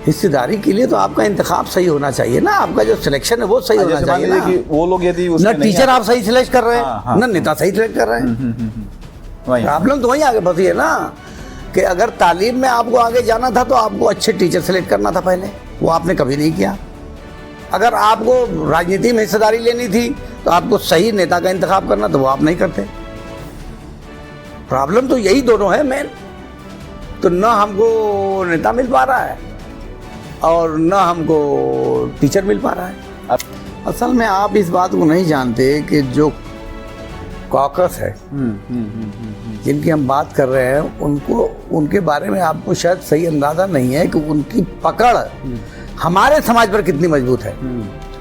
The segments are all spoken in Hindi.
हिस्सेदारी के लिए तो आपका इंतखाब सही होना चाहिए ना, आपका जो सिलेक्शन है वो सही होना चाहिए ना। कि वो लोग यदि ना टीचर आप सही सिलेक्ट कर रहे हाँ, हैं, ना नेता सही सिलेक्ट कर रहे हैं। प्रॉब्लम तो वहीं आगे फंसी है ना, कि अगर तालीम में आपको आगे जाना था तो आपको अच्छे टीचर सेलेक्ट करना था पहले, वो आपने कभी नहीं किया। अगर आपको राजनीति में हिस्सेदारी लेनी थी तो आपको सही नेता का इंतखाब करना, तो वो आप नहीं करते। प्रॉब्लम तो यही दोनों है मेन। तो न हमको नेता मिल पा रहा है और न हमको टीचर मिल पा रहा है। असल में आप इस बात को नहीं जानते कि जो कॉकस है जिनकी हम बात कर रहे हैं, उनको उनके बारे में आपको शायद सही अंदाजा नहीं है कि उनकी पकड़ हमारे समाज पर कितनी मजबूत है।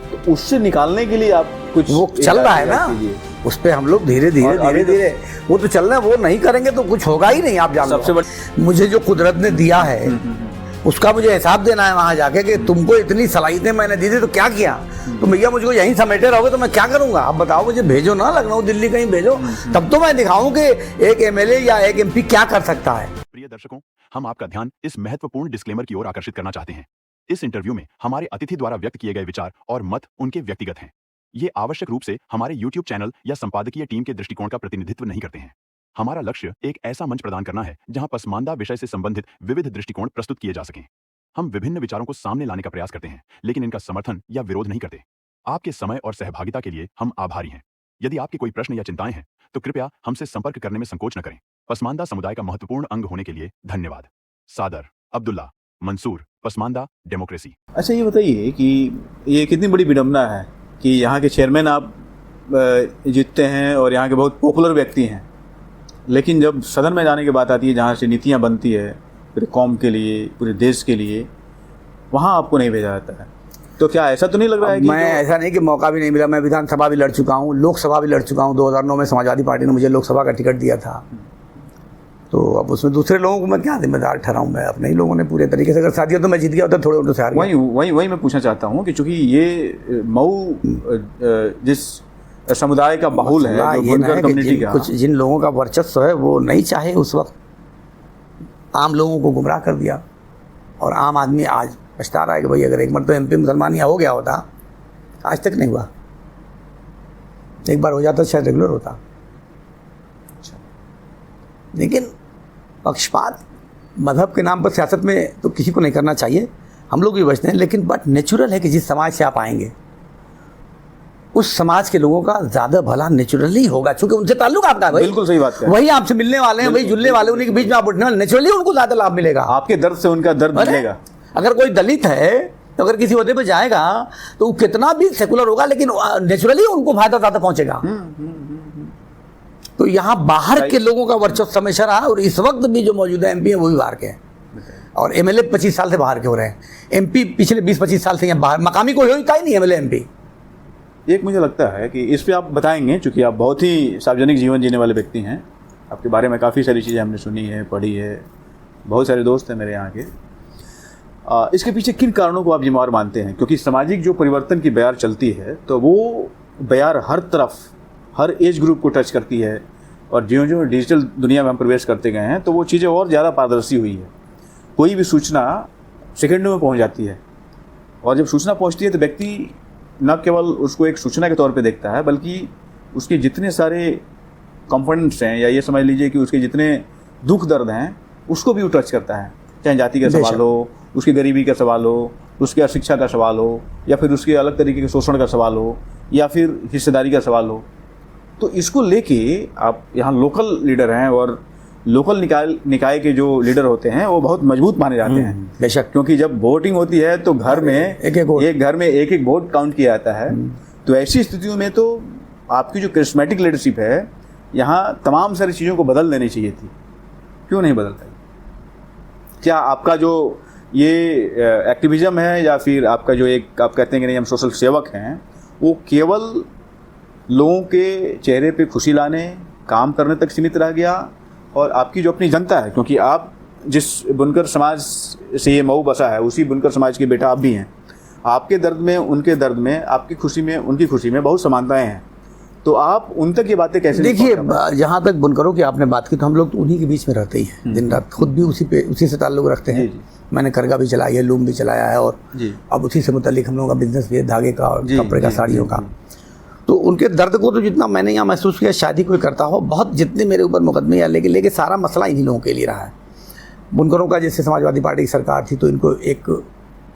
तो उससे निकालने के लिए आप कुछ वो चल रहा है ना, उस पे हम लोग धीरे धीरे वो तो चल रहा है। वो नहीं करेंगे तो कुछ होगा ही नहीं। आप जान सबसे बड़ी मुझे जो कुदरत ने दिया है उसका मुझे हिसाब देना है वहां जाके कि तुमको इतनी सलाहियतें मैंने दी थी तो क्या किया। तो भैया मुझको यहीं समेटे रहोगे तो मैं क्या करूंगा। आप बताओ, मुझे भेजो ना लखनऊ दिल्ली कहीं भेजो, तब तो मैं दिखाऊं कि एक एमएलए या एक एमपी क्या कर सकता है। प्रिय दर्शकों, हम आपका ध्यान इस महत्वपूर्ण डिस्क्लेमर की ओर आकर्षित करना चाहते हैं। इस इंटरव्यू में हमारे अतिथि द्वारा व्यक्त किए गए विचार और मत उनके व्यक्तिगत हैं। ये आवश्यक रूप से हमारे YouTube चैनल या संपादकीय टीम के दृष्टिकोण का प्रतिनिधित्व नहीं करते हैं। हमारा लक्ष्य एक ऐसा मंच प्रदान करना है जहां पसमानदा विषय से संबंधित विविध दृष्टिकोण प्रस्तुत किए जा सकें। हम विभिन्न विचारों को सामने लाने का प्रयास करते हैं, लेकिन इनका समर्थन या विरोध नहीं करते। आपके समय और सहभागिता के लिए हम आभारी हैं। यदि आपके कोई प्रश्न या चिंताएं हैं तो कृपया हमसे संपर्क करने में संकोच न करें। पसमानदा समुदाय का महत्वपूर्ण अंग होने के लिए धन्यवाद। सादर अब्दुल्ला मंसूर, पसमानदा डेमोक्रेसी। अच्छा, ये बताइए कि ये कितनी बड़ी विडंबना है कि यहाँ के चेयरमैन आप जीतते हैं और यहाँ के बहुत पॉपुलर व्यक्ति हैं, लेकिन जब सदन में जाने की बात आती है जहाँ से नीतियाँ बनती है पूरे कौम के लिए, पूरे देश के लिए, वहाँ आपको नहीं भेजा जाता है। तो क्या ऐसा तो नहीं लग रहा है कि मैं ऐसा नहीं कि मौका भी नहीं मिला। मैं विधानसभा भी लड़ चुका हूँ, लोकसभा भी लड़ चुका हूँ। 2009 में समाजवादी पार्टी ने मुझे लोकसभा का टिकट दिया था, तो अब उसमें दूसरे लोगों को मैं क्या जिम्मेदार ठहराऊँ। मैं अपने ही लोगों ने पूरे तरीके से, अगर साथियों तो मैं जीत गया होता, थोड़े उनको से हार गया। वही मैं पूछना चाहता हूँ कि चूंकि ये मऊ जिस समुदाय का बाहुल है, जो बुनकर कम्युनिटी का, कुछ जिन लोगों का वर्चस्व है वो नहीं चाहे उस वक्त आम लोगों को गुमराह कर दिया। और आम आदमी आज पछता रहा है कि भाई अगर एक मरतबा एमपी मुसलमानिया हो गया होता, आज तक नहीं हुआ, एक बार हो जाता शायद रेगुलर होता। लेकिन पक्षपात मजहब के नाम पर सियासत में तो किसी को नहीं करना चाहिए, हम लोग भी बचते हैं। लेकिन बट नेचुरल है कि जिस समाज से आप आएंगे उस समाज के लोगों का ज़्यादा भला नेचुरली होगा, क्योंकि उनसे ताल्लुक आपका है भाई। बिल्कुल सही बात है। वही आपसे मिलने वाले हैं, वही जुड़ने वाले, उन्हीं के बीच में आप उठने वाले, नेचुरली उनको ज़्यादा लाभ मिलेगा। आपके दर्द से उनका दर्द मिलेगा। अगर कोई दलित है तो अगर किसी ओहदे पे जाएगा तो वो कितना भी सेकुलर होगा, लेकिन नेचुरली उनको फायदा ज़्यादा पहुंचेगा। तो यहाँ बाहर के लोगों का वर्चस्व हमेशा रहा, और इस वक्त भी जो मौजूदा एमपी है वो भी बाहर के हैं, और एमएलए 25 साल से बाहर के हो रहे हैं। एमपी पिछले 20-25 साल से यहाँ बाहर, मकामी कोई होता ही नहीं एमएलए एमपी। एक मुझे लगता है कि इस पे आप बताएंगे, चूँकि आप बहुत ही सार्वजनिक जीवन जीने वाले व्यक्ति हैं, आपके बारे में काफ़ी सारी चीज़ें हमने सुनी है, पढ़ी है, बहुत सारे दोस्त हैं मेरे यहाँ के। इसके पीछे किन कारणों को आप जिम्मेवार मानते हैं? क्योंकि सामाजिक जो परिवर्तन की बयार चलती है तो वो बयार हर तरफ, हर एज ग्रुप को टच करती है, और ज्यों ज्यों डिजिटल दुनिया में हम प्रवेश करते गए हैं तो वो चीज़ें और ज़्यादा पारदर्शी हुई है। कोई भी सूचना सेकंडों में पहुंच जाती है, और जब सूचना पहुंचती है तो व्यक्ति न केवल उसको एक सूचना के तौर पे देखता है, बल्कि उसके जितने सारे कंपोनेंट्स हैं, या ये समझ लीजिए कि उसके जितने दुख दर्द हैं उसको भी वो टच करता है। चाहे जाति का सवाल हो, उसकी गरीबी का सवाल हो, उसके अशिक्षा का सवाल हो, या फिर उसके अलग तरीके के शोषण का सवाल हो, या फिर हिस्सेदारी का सवाल हो। तो इसको लेके आप यहाँ लोकल लीडर हैं, और लोकल निकाय के जो लीडर होते हैं वो बहुत मजबूत माने जाते हैं। बेशक, क्योंकि जब वोटिंग होती है तो घर में एक घर में एक वोट काउंट किया जाता है। तो ऐसी स्थितियों में तो आपकी जो करिश्मेटिक लीडरशिप है यहाँ तमाम सारी चीज़ों को बदल देनी चाहिए थी, क्यों नहीं बदलता? क्या आपका जो ये एक्टिविज्म है, या फिर आपका जो एक आप कहते हैं कि नहीं हम सोशल सेवक हैं, वो केवल लोगों के चेहरे पे खुशी लाने, काम करने तक सीमित रह गया? और आपकी जो अपनी जनता है, क्योंकि आप जिस बुनकर समाज से ये मऊ बसा है उसी बुनकर समाज के बेटा आप भी हैं, आपके दर्द में, उनके दर्द में, आपकी खुशी में, उनकी खुशी में बहुत समानताएं हैं। तो आप उन तक ये बातें कैसे देखिए, पहुंचा पाए? जहाँ तक बुनकरों की आपने बात की तो हम लोग तो उन्हीं के बीच में रहते ही हैं, दिन रात खुद भी उसी से ताल्लुक़ रखते हैं। जी, जी। मैंने करगा भी चलाई है, लूम भी चलाया है, और जी। अब उसी से मुतालिक हम लोगों का बिजनेस भी है, धागे का और जी, कपड़े का, जी, साड़ियों जी, का। तो उनके दर्द को तो जितना मैंने यहाँ महसूस किया, शादी कोई करता हो, बहुत जितने मेरे ऊपर मुकदमे या लेके सारा मसला इन्हीं लोगों के लिए रहा है। बुनकरों का जैसे समाजवादी पार्टी की सरकार थी तो इनको एक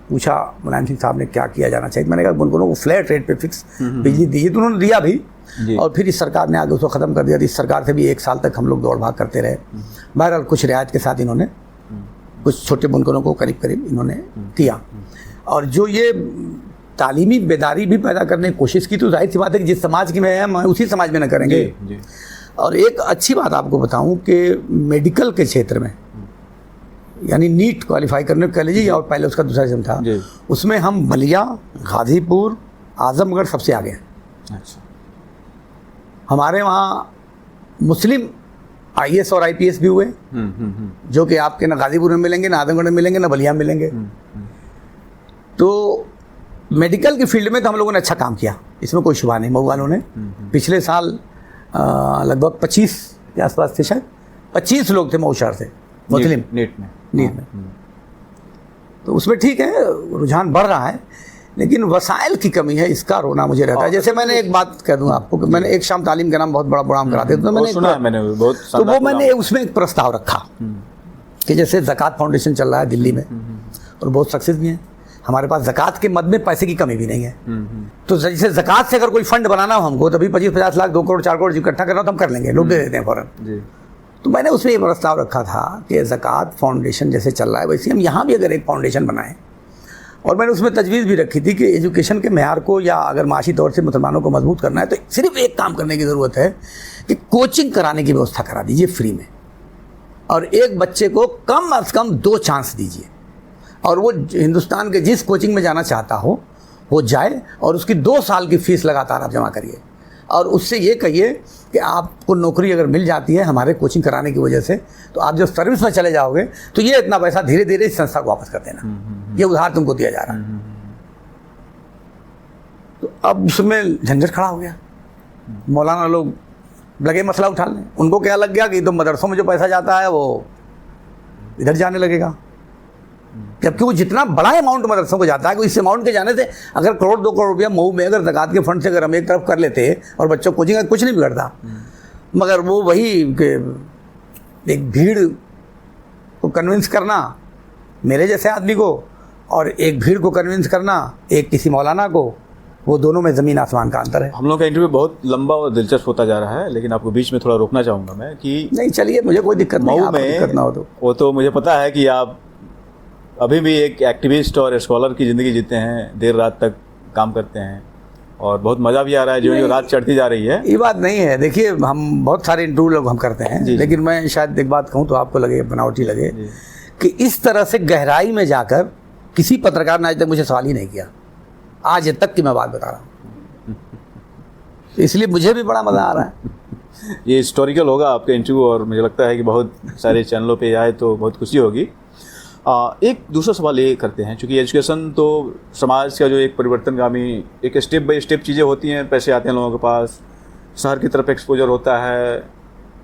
पूछा मुलायम सिंह साहब ने क्या किया जाना चाहिए, मैंने कहा बुनकरों को फ्लैट रेट पे फिक्स बिजली दी, तो उन्होंने दिया भी, और फिर इस सरकार ने आगे उसको ख़त्म कर दिया। तो इस सरकार से भी 1 साल तक हम लोग दौड़ भाग करते रहे। बहरहाल कुछ रियायत के साथ इन्होंने कुछ छोटे बुनकरों को करीब करीब इन्होंने किया, और जो ये तालीमी बेदारी भी पैदा करने की कोशिश की, तो जाहिर सी बात है कि जिस समाज की मैं हम उसी समाज में न करेंगे। जी। और एक अच्छी बात आपको बताऊं कि मेडिकल के क्षेत्र में, यानी नीट क्वालिफाई करने कह लीजिए, और पहले उसका दूसरा एग्जाम था, उसमें हम बलिया, गाजीपुर, आजमगढ़ सबसे आगे हैं। अच्छा। हमारे वहाँ मुस्लिम IAS और IPS भी हुए, जो कि आपके ना गाजीपुर में मिलेंगे, ना आजमगढ़ में मिलेंगे, ना बलिया में मिलेंगे। तो मेडिकल की फील्ड में तो हम लोगों ने अच्छा काम किया, इसमें कोई शुबा नहीं। मऊ वालों ने पिछले साल लगभग 25 के आसपास थे, शायद 25 लोग थे मऊ शहर से मुस्लिम नीट में। तो उसमें ठीक है, रुझान बढ़ रहा है, लेकिन वसाइल की कमी है, इसका रोना मुझे रहता है। जैसे मैंने एक बात कह दूं आपको कि मैंने एक शाम तालीम का नाम बहुत बड़ा प्रोग्राम कराते थे, तो मैंने उसमें एक प्रस्ताव रखा कि जैसे ज़कात फाउंडेशन चल रहा है दिल्ली में, और बहुत सक्सेस भी है, हमारे पास ज़कात के मद में पैसे की कमी भी नहीं है। तो जैसे ज़कात से अगर कोई फंड बनाना हो हमको, तभी 25-50 लाख, 2 करोड़ 4 करोड़ इकट्ठा करना तो हम कर लेंगे, लोग दे देते हैं फ़ौरन। तो मैंने उसमें ये प्रस्ताव रखा था कि ज़कात फाउंडेशन जैसे चल रहा है वैसे हम यहाँ भी अगर एक फाउंडेशन बनाएं, और मैंने उसमें तजवीज़ भी रखी थी कि एजुकेशन के मेयार को या अगर माशी तौर से मुसलमानों को मजबूत करना है तो सिर्फ एक काम करने की ज़रूरत है कि कोचिंग कराने की व्यवस्था करा दीजिए फ्री में, और एक बच्चे को कम अज़ कम 2 चांस दीजिए, और वो हिंदुस्तान के जिस कोचिंग में जाना चाहता हो वो जाए, और उसकी 2 साल की फ़ीस लगातार आप जमा करिए, और उससे ये कहिए कि आपको नौकरी अगर मिल जाती है हमारे कोचिंग कराने की वजह से, तो आप जब सर्विस में चले जाओगे तो ये इतना पैसा धीरे धीरे इस संस्था को वापस कर देना, ये उधार तुमको दिया जा रहा है। तो अब उसमें झंझट खड़ा हो गया, मौलाना लोग लगे मसला उठाने, उनको क्या लग गया कि तो मदरसों में जो पैसा जाता है वो इधर जाने लगेगा, जबकि वो जितना बड़ा अमाउंट मदरसों को जाता है कि इस अमाउंट के जाने से अगर 1-2 करोड़ रुपया मऊ में अगर ज़कात के फंड से अगर हम एक तरफ कर लेते और बच्चों को कोचिंग का कुछ नहीं बिगड़ता, मगर वो वही कि एक भीड़ को कन्विंस करना मेरे जैसे आदमी को, और एक भीड़ को कन्विंस करना एक किसी मौलाना को, वो दोनों में ज़मीन आसमान का अंतर है। हम लोग का इंटरव्यू बहुत लंबा और दिलचस्प होता जा रहा है, लेकिन आपको बीच में थोड़ा रोकना चाहूँगा मैं कि नहीं चलिए, मुझे कोई दिक्कत नहीं, आपको दिक्कत ना हो तो। वो तो मुझे पता है कि आप अभी भी एक एक्टिविस्ट और स्कॉलर की ज़िंदगी जीते हैं, देर रात तक काम करते हैं, और बहुत मज़ा भी आ रहा है जो रात चढ़ती जा रही है। ये बात नहीं है, देखिए हम बहुत सारे इंटरव्यू लोग हम करते हैं, लेकिन मैं शायद एक बात कहूँ तो आपको लगे बनावटी लगे कि इस तरह से गहराई में जाकर किसी पत्रकार ने आज तक मुझे सवाल ही नहीं किया, आज तक की मैं बात बता रहा हूँ, तो इसलिए मुझे भी बड़ा मज़ा आ रहा है। ये हिस्टोरिकल होगा आपका इंटरव्यू, और मुझे लगता है कि बहुत सारे चैनलों पे आए तो बहुत खुशी होगी। एक दूसरा सवाल ये करते हैं, क्योंकि एजुकेशन तो समाज का जो एक परिवर्तनगामी, एक स्टेप बाय स्टेप चीज़ें होती हैं, पैसे आते हैं लोगों के पास, शहर की तरफ एक्सपोजर होता है,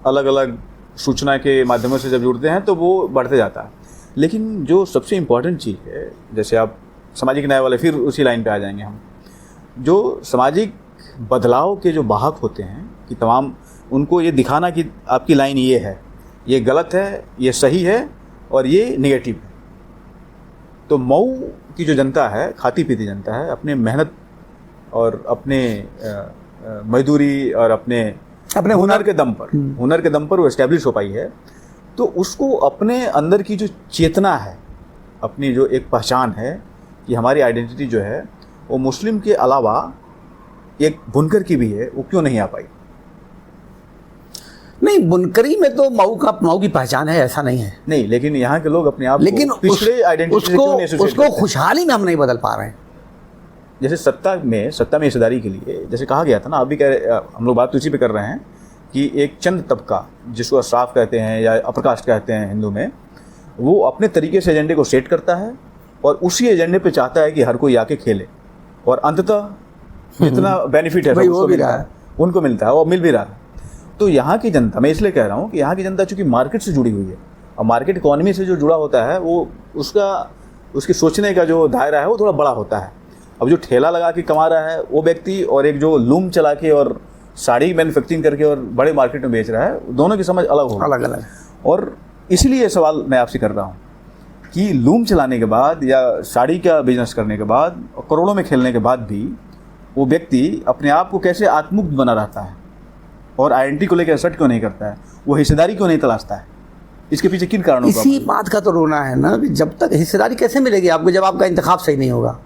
अलग अलग सूचना के माध्यमों से जब जुड़ते हैं तो वो बढ़ते जाता है। लेकिन जो सबसे इम्पॉर्टेंट चीज़ है, जैसे आप सामाजिक न्याय वाले, फिर उसी लाइन पे आ जाएंगे हम, जो सामाजिक बदलाव के जो वाहक होते हैं कि तमाम उनको ये दिखाना कि आपकी लाइन ये है, ये गलत है, ये सही है और ये नेगेटिव है। तो मऊ की जो जनता है, खाती पीती जनता है, अपने मेहनत और अपने मजदूरी और अपने हुनर के दम पर वो एस्टेब्लिश हो पाई है, तो उसको अपने अंदर की जो चेतना है, अपनी जो एक पहचान है कि हमारी आइडेंटिटी जो है वो मुस्लिम के अलावा एक बुनकर की भी है, वो क्यों नहीं आ पाई? नहीं, बुनकरी में तो मऊ की पहचान है, ऐसा नहीं है। नहीं, लेकिन यहाँ के लोग अपने आप लेकिन पिछले आइडेंटिटी उसको खुशहाली में हम नहीं बदल पा रहे हैं। जैसे सत्ता में हिस्सेदारी के लिए जैसे कहा गया था ना, अभी हम लोग बात उसी पे कर रहे हैं कि एक चंद तबका जिसको अशराफ कहते हैं या अपर कास्ट कहते हैं हिंदू में, वो अपने तरीके से एजेंडे को सेट करता है और उसी एजेंडे पे चाहता है कि हर कोई आके खेले, और अंततः जितना बेनिफिट है वो भी रहा है। उनको मिलता है और मिल भी रहा है। तो यहाँ की जनता, मैं इसलिए कह रहा हूँ कि यहाँ की जनता चूँकि मार्केट से जुड़ी हुई है और मार्केट इकोनॉमी से जो जुड़ा होता है वो उसकी सोचने का जो दायरा है वो थोड़ा बड़ा होता है। अब जो ठेला लगा के कमा रहा है वो व्यक्ति और एक जो लूम चला के और साड़ी मैन्युफैक्चरिंग करके और बड़े मार्केट में बेच रहा है, दोनों की समझ अलग होगी। अलग अलग। और इसलिए ये सवाल मैं आपसे कर रहा हूँ कि लूम चलाने के बाद या साड़ी का बिजनेस करने के बाद और करोड़ों में खेलने के बाद भी वो व्यक्ति अपने आप को कैसे आत्ममुक्त बना रहता है और आइडेंटिटी को लेकर असर्ट क्यों नहीं करता है, वो हिस्सेदारी क्यों नहीं तलाशता है, इसके पीछे किन कारणों का? इसी बात का तो रोना है ना कि जब तक हिस्सेदारी कैसे मिलेगी आपको जब आपका इंतखाब सही नहीं होगा।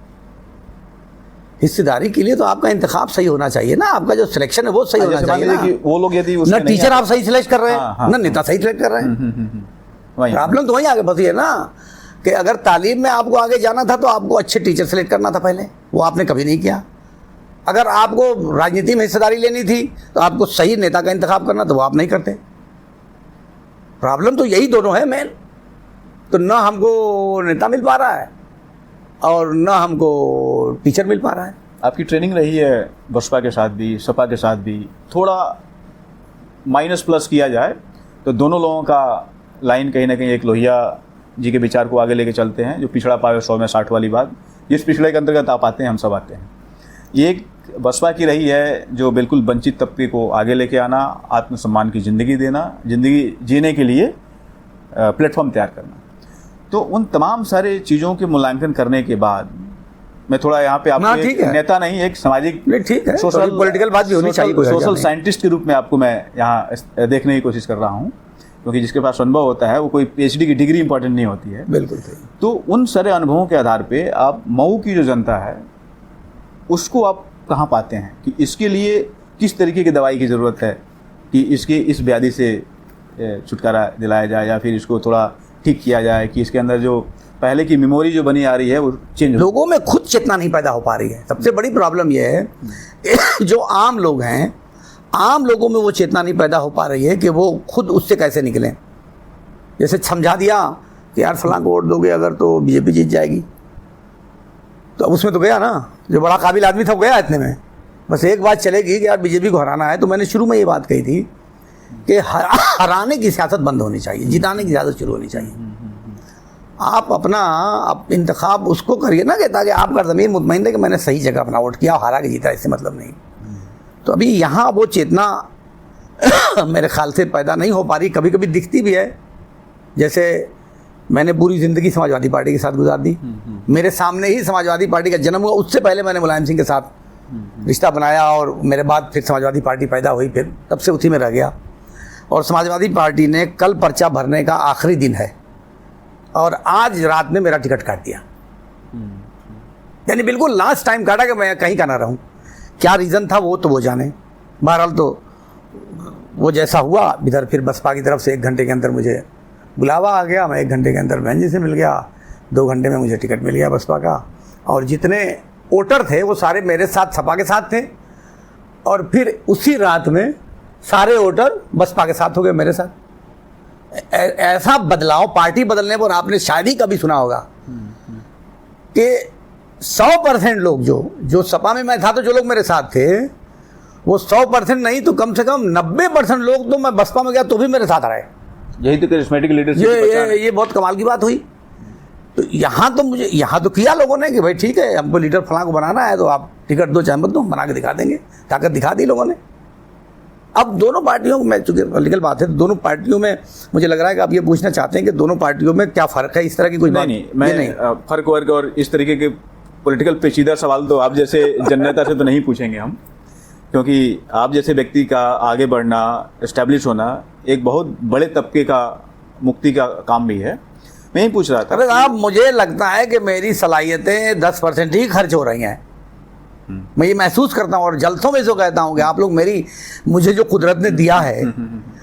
हिस्सेदारी के लिए तो आपका इंतखाब सही होना चाहिए ना, आपका जो सिलेक्शन है वो सही होना चाहिए ना। कि वो लोग यदि ना टीचर आप सही सिलेक्ट कर रहे हैं, ना नेता सही सिलेक्ट कर रहे हैं। प्रॉब्लम तो वहीं आगे फंसी है ना कि अगर तालीम में आपको आगे जाना था तो आपको अच्छे टीचर सेलेक्ट करना था पहले, वो आपने कभी नहीं किया। अगर आपको राजनीति में हिस्सेदारी लेनी थी तो आपको सही नेता का इंतखाब करना, तो वो आप नहीं करते। प्रॉब्लम तो यही दोनों है मेन। तो ना हमको नेता मिल पा रहा है और ना हमको टीचर मिल पा रहा है। आपकी ट्रेनिंग रही है बसपा के साथ भी, सपा के साथ भी, थोड़ा माइनस प्लस किया जाए तो दोनों लोगों का लाइन कहीं ना कहीं एक लोहिया जी के विचार को आगे लेके चलते हैं, जो पिछड़ा पावे 100 में 60 वाली बात। जिस पिछड़े के अंतर्गत आप आते हैं, हम सब आते हैं। ये एक बसपा की रही है जो बिल्कुल वंचित तबके को आगे लेके आना, आत्मसम्मान की ज़िंदगी देना, ज़िंदगी जीने के लिए प्लेटफॉर्म तैयार करना। तो उन तमाम सारे चीज़ों के मूल्यांकन करने के बाद मैं थोड़ा यहाँ पे आपको एक नेता नहीं, एक सामाजिक, ठीक है, सोशल पॉलिटिकल बात भी होनी चाहिए, सोशल साइंटिस्ट के रूप में आपको मैं यहाँ देखने की कोशिश कर रहा हूँ, क्योंकि जिसके पास अनुभव होता है वो कोई PhD की डिग्री इंपॉर्टेंट नहीं होती है। बिल्कुल सही। तो उन सारे अनुभवों के आधार पे आप मऊ की जो जनता है उसको आप कहाँ पाते हैं कि इसके लिए किस तरीके की दवाई की ज़रूरत है कि इसके इस व्याधि से छुटकारा दिलाया जाए या फिर इसको थोड़ा ठीक किया जाए कि इसके अंदर जो पहले की मेमोरी जो बनी आ रही है वो चेंज हो। लोगों में खुद चेतना नहीं पैदा हो पा रही है। सबसे बड़ी प्रॉब्लम ये है जो आम लोग हैं, आम लोगों में वो चेतना नहीं पैदा हो पा रही है कि वो खुद उससे कैसे निकलें। जैसे समझा दिया कि यार फलां को वोट दोगे अगर तो बीजेपी जीत जाएगी, तो अब उसमें तो गया ना, जो बड़ा काबिल आदमी था वो गया इतने में। बस एक बात चलेगी कि यार बीजेपी को हराना है। तो मैंने शुरू में ये बात कही थी कि हराने की सियासत बंद होनी चाहिए, जिताने की सियासत शुरू होनी चाहिए। आप अपना इंतखाब उसको करिए ना कि ताकि आपका ज़मीर मुतमईन है कि मैंने सही जगह अपना वोट किया, हारा के जीता, इससे मतलब नहीं। तो अभी यहाँ वो चेतना मेरे ख्याल से पैदा नहीं हो पा रही। कभी कभी दिखती भी है, जैसे मैंने पूरी ज़िंदगी समाजवादी पार्टी के साथ गुजार दी। मेरे सामने ही समाजवादी पार्टी का जन्म हुआ, उससे पहले मैंने मुलायम सिंह के साथ रिश्ता बनाया और मेरे बाद फिर समाजवादी पार्टी पैदा हुई, फिर तब से उसी में रह गया। और समाजवादी पार्टी ने कल पर्चा भरने का आखिरी दिन है और आज रात में मेरा टिकट काट दिया, यानी बिल्कुल लास्ट टाइम काटा कि मैं कहीं का ना रहूं। क्या रीज़न था वो तो वो जाने। बहरहाल तो वो जैसा हुआ, इधर फिर बसपा की तरफ से 1 घंटे के अंदर मुझे बुलावा आ गया, मैं 1 घंटे के अंदर बहन जी से मिल गया, 2 घंटे में मुझे टिकट मिल गया बसपा का। और जितने वोटर थे वो सारे मेरे साथ सपा के साथ थे और फिर उसी रात में सारे वोटर बसपा के साथ हो गए मेरे साथ। ऐसा बदलाव पार्टी बदलने पर आपने शायद ही कभी सुना होगा कि 100% लोग जो सपा में मैं था, तो जो लोग मेरे साथ थे वो 100% नहीं तो कम से कम 90% लोग तो मैं बसपा में गया तो भी मेरे साथ रहे। यही तो करिश्मेटिक लीडरशिप ये बहुत कमाल की बात हुई। तो यहाँ तो किया लोगों ने कि भाई ठीक है, हमको लीडर फलां को बनाना है तो आप टिकट दो चाहे मत दो, बना के दिखा देंगे। ताकत दिखा दी लोगों ने। अब दोनों पार्टियों में, चूंकि पॉलिटिकल बात है, तो दोनों पार्टियों में मुझे लग रहा है कि आप ये पूछना चाहते हैं कि दोनों पार्टियों में क्या फ़र्क है, इस तरह की कोई बात नहीं। मैं फ़र्क वर्क और इस तरीके के पॉलिटिकल पेचीदा सवाल तो आप जैसे जननेता से तो नहीं पूछेंगे हम, क्योंकि आप जैसे व्यक्ति का आगे बढ़ना, एस्टैब्लिश होना एक बहुत बड़े तबके का मुक्ति का काम भी है। मैं ही पूछ रहा था। अरे साहब, मुझे लगता है कि मेरी सलाहियतें 10% ही खर्च हो रही हैं। मैं ये महसूस करता हूँ और जलसों में जो कहता हूँ कि आप लोग मुझे जो कुदरत ने दिया है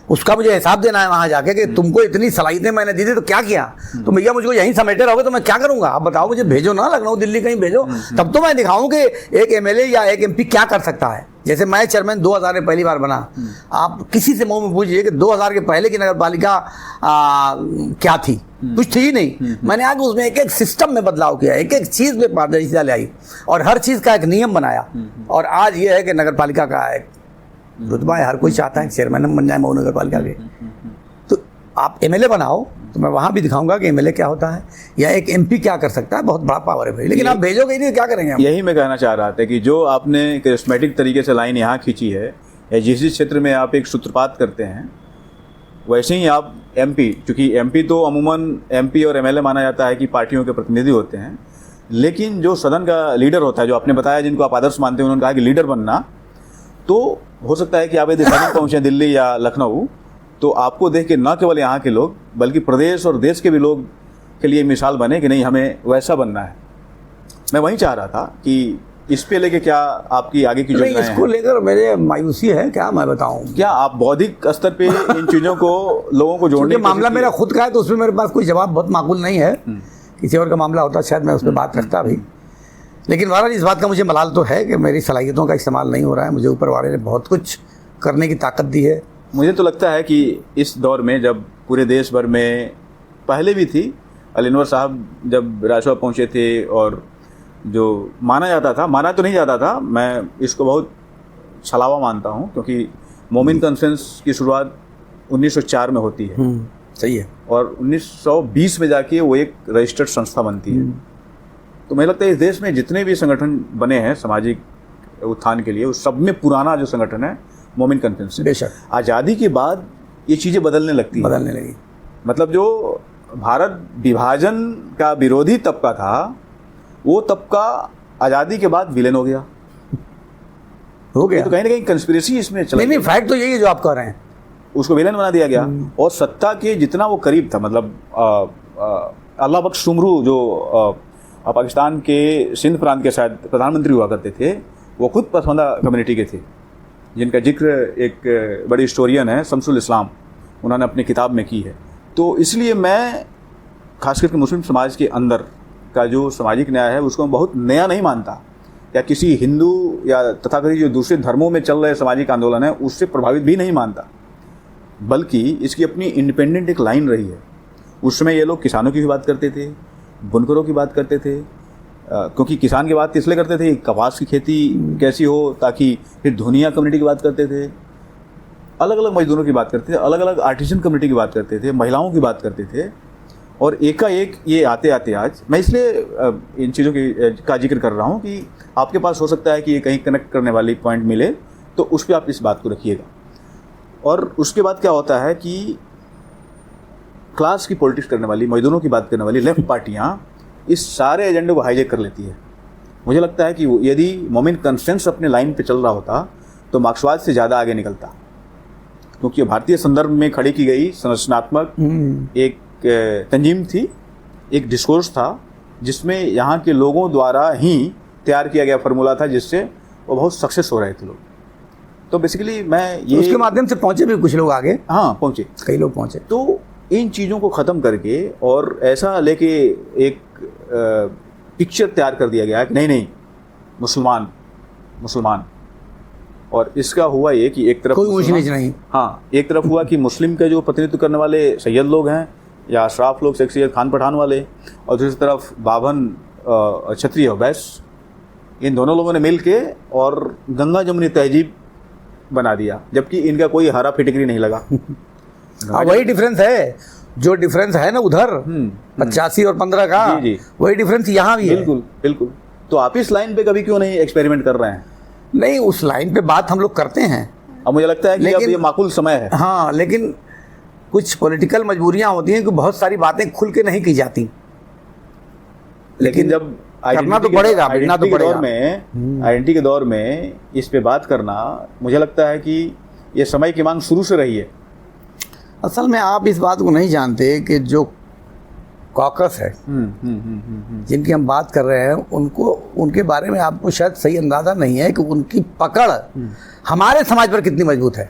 उसका मुझे हिसाब देना है वहाँ जाके कि तुमको इतनी सलाहियतें मैंने दी थी तो क्या किया। तो भैया मुझको यहीं समेटे रहोगे तो मैं क्या करूँगा, आप बताओ। मुझे भेजो ना लखनऊ दिल्ली कहीं भेजो, तब तो मैं दिखाऊँ कि एक MLA या एक MP क्या कर सकता है। जैसे मैं चेयरमैन 2000 में पहली बार बना, आप किसी से मुँह में पूछिए कि 2000 के पहले की नगर पालिका क्या थी, कुछ थी ही नहीं। मैंने आगे उसमें एक एक सिस्टम में बदलाव किया, एक एक चीज़ में पारदर्शिता लाई और हर चीज़ का एक नियम बनाया। और आज ये है कि नगर पालिका का एक रुतबा है, हर कोई चाहता है चेयरमैन बन जाए मऊ नगर पालिका के। तो आप एमएलए बनाओ तो मैं वहाँ भी दिखाऊंगा कि एमएलए क्या होता है या एक एमपी क्या कर सकता है, बहुत बड़ा पावर है भाई। लेकिन आप भेजोगे ही नहीं, क्या करेंगे हम? यही मैं कहना चाह रहा था कि जो आपने करिश्मेटिक तरीके से लाइन यहाँ खींची है, या जिस क्षेत्र में आप एक सूत्रपात करते हैं, वैसे ही आप एमपी, क्योंकि एमपी तो अमूमन एमपी और एमएलए माना जाता है कि पार्टियों के प्रतिनिधि होते हैं, लेकिन जो सदन का लीडर होता है, जो आपने बताया जिनको आप आदर्श मानते हैं, उन्होंने कहा कि लीडर बनना, तो हो सकता है कि आप यदि सदन पहुँचें दिल्ली या लखनऊ, तो आपको देख के न केवल यहाँ के लोग बल्कि प्रदेश और देश के भी लोग के लिए मिसाल बने कि नहीं, हमें वैसा बनना है। मैं वही चाह रहा था कि इस पे लेके क्या आपकी आगे की योजनाएं हैं? इसको लेकर मेरे मायूसी है, क्या मैं बताऊं? क्या आप बौद्धिक स्तर पे इन चीज़ों को लोगों को जोड़ने की मामला कोशिश मेरा की? खुद का है तो उसमें मेरे पास कोई जवाब बहुत माकूल नहीं है। किसी और का मामला होता शायद मैं उस पर बात करता भी, लेकिन बहरहाल इस बात का मुझे मलाल तो है कि मेरी सलाहियतों का इस्तेमाल नहीं हो रहा है। मुझे ऊपर वाले ने बहुत कुछ करने की ताकत दी है। मुझे तो लगता है कि इस दौर में जब पूरे देश भर में पहले भी थी, अलीनवर साहब जब राजसभा पहुँचे थे और जो माना जाता था, माना तो नहीं जाता था, मैं इसको बहुत छलावा मानता हूँ, क्योंकि मोमिन कॉन्फ्रेंस की शुरुआत 1904 में होती है सही है, और 1920 में जाके वो एक रजिस्टर्ड संस्था बनती है। तो मुझे लगता है इस देश में जितने भी संगठन बने हैं सामाजिक उत्थान के लिए, उस सब में पुराना जो संगठन है मोमिन कॉन्फ्रेंस है। बेशक आज़ादी के बाद ये चीज़ें बदलने लगती हैं, बदलने लगी। मतलब जो भारत विभाजन का विरोधी तबका था, वो तबका आज़ादी के बाद विलेन हो गया। गया तो कहीं ना कहीं कंस्पिरेसी इसमें चला। नहीं, फैक्ट तो यही है जो आप कह रहे हैं। उसको विलेन बना दिया गया और सत्ता के जितना वो करीब था, मतलब अल्लाह बख्श शुमरू जो पाकिस्तान के सिंध प्रांत के शायद प्रधानमंत्री हुआ करते थे, वो खुद पसमानदा कम्युनिटी के थे, जिनका जिक्र एक बड़ी हिस्टोरियन है शमसुल इस्लाम, उन्होंने अपनी किताब में की है। तो इसलिए मैं खास करके मुस्लिम समाज के अंदर का जो सामाजिक न्याय है उसको मैं बहुत नया नहीं मानता, या किसी हिंदू या तथाकथित जो दूसरे धर्मों में चल रहे सामाजिक आंदोलन है उससे प्रभावित भी नहीं मानता, बल्कि इसकी अपनी इंडिपेंडेंट एक लाइन रही है। उस समय ये लोग किसानों की भी बात करते थे, बुनकरों की बात करते थे, क्योंकि किसान की बात इसलिए करते थे कपास की खेती कैसी हो, ताकि फिर धुनिया कम्युनिटी की बात करते थे, अलग अलग मजदूरों की बात करते थे, अलग अलग आर्टिजन कम्युनिटी की बात करते थे, महिलाओं की बात करते थे। और एकाएक ये आते आते आज, मैं इसलिए इन चीज़ों का जिक्र कर रहा हूँ कि आपके पास हो सकता है कि ये कहीं कनेक्ट करने वाली पॉइंट मिले, तो उस पर आप इस बात को रखिएगा। और उसके बाद क्या होता है कि क्लास की पॉलिटिक्स करने वाली, मजदूरों की बात करने वाली लेफ्ट पार्टियाँ इस सारे एजेंडे को हाईजैक कर लेती है। मुझे लगता है कि यदि मोमिन कॉन्फ्रेंस अपने लाइन पे चल रहा होता तो मार्क्सवाद से ज़्यादा आगे निकलता, क्योंकि भारतीय संदर्भ में खड़ी की गई संरचनात्मक एक तंजीम थी, एक डिस्कोर्स था, जिसमें यहाँ के लोगों द्वारा ही तैयार किया गया फार्मूला था, जिससे वो बहुत सक्सेस हो रहे थे लोग। तो बेसिकली मैं ये उसके माध्यम से पहुंचे भी कुछ लोग आगे, हाँ पहुँचे, कई लोग पहुंचे। तो इन चीज़ों को ख़त्म करके और ऐसा लेके एक पिक्चर तैयार कर दिया गया कि नहीं नहीं मुसलमान मुसलमान, और इसका हुआ ये कि एक तरफ कोई ऊंच नीच नहीं, हाँ एक तरफ हुआ कि मुस्लिम का जो प्रतिनिधित्व करने वाले सैयद लोग हैं या अशराफ लोग, शेख सैयद खान पठान वाले, और दूसरी तरफ बावन क्षत्रिय बैस, इन दोनों लोगों ने मिल के और गंगा जमुनी तहजीब बना दिया, जबकि इनका कोई हरा फिटकरी नहीं लगा। वही डिफरेंस है, जो डिफरेंस है ना उधर 85 और 15 का, जी। वही डिफरेंस यहाँ भी है। बिल्कुल बिल्कुल। तो आप इस लाइन पे कभी क्यों नहीं एक्सपेरिमेंट कर रहे हैं? नहीं, उस लाइन पे बात हम लोग करते हैं, अब मुझे लगता है कि अब ये माकूल समय है। हाँ, लेकिन कुछ पॉलिटिकल मजबूरियां होती हैं कि बहुत सारी बातें खुल के नहीं की जाती, लेकिन जब करना तो पड़ेगा, बिना तो पड़ेगा। आइडेंटिटी के दौर में इस पे बात करना, मुझे लगता है कि ये समय की मांग शुरू से रही है। असल में आप इस बात को नहीं जानते कि जो कॉकस है जिनकी हम बात कर रहे हैं, उनको, उनके बारे में आपको शायद सही अंदाजा नहीं है कि उनकी पकड़ हमारे समाज पर कितनी मजबूत है।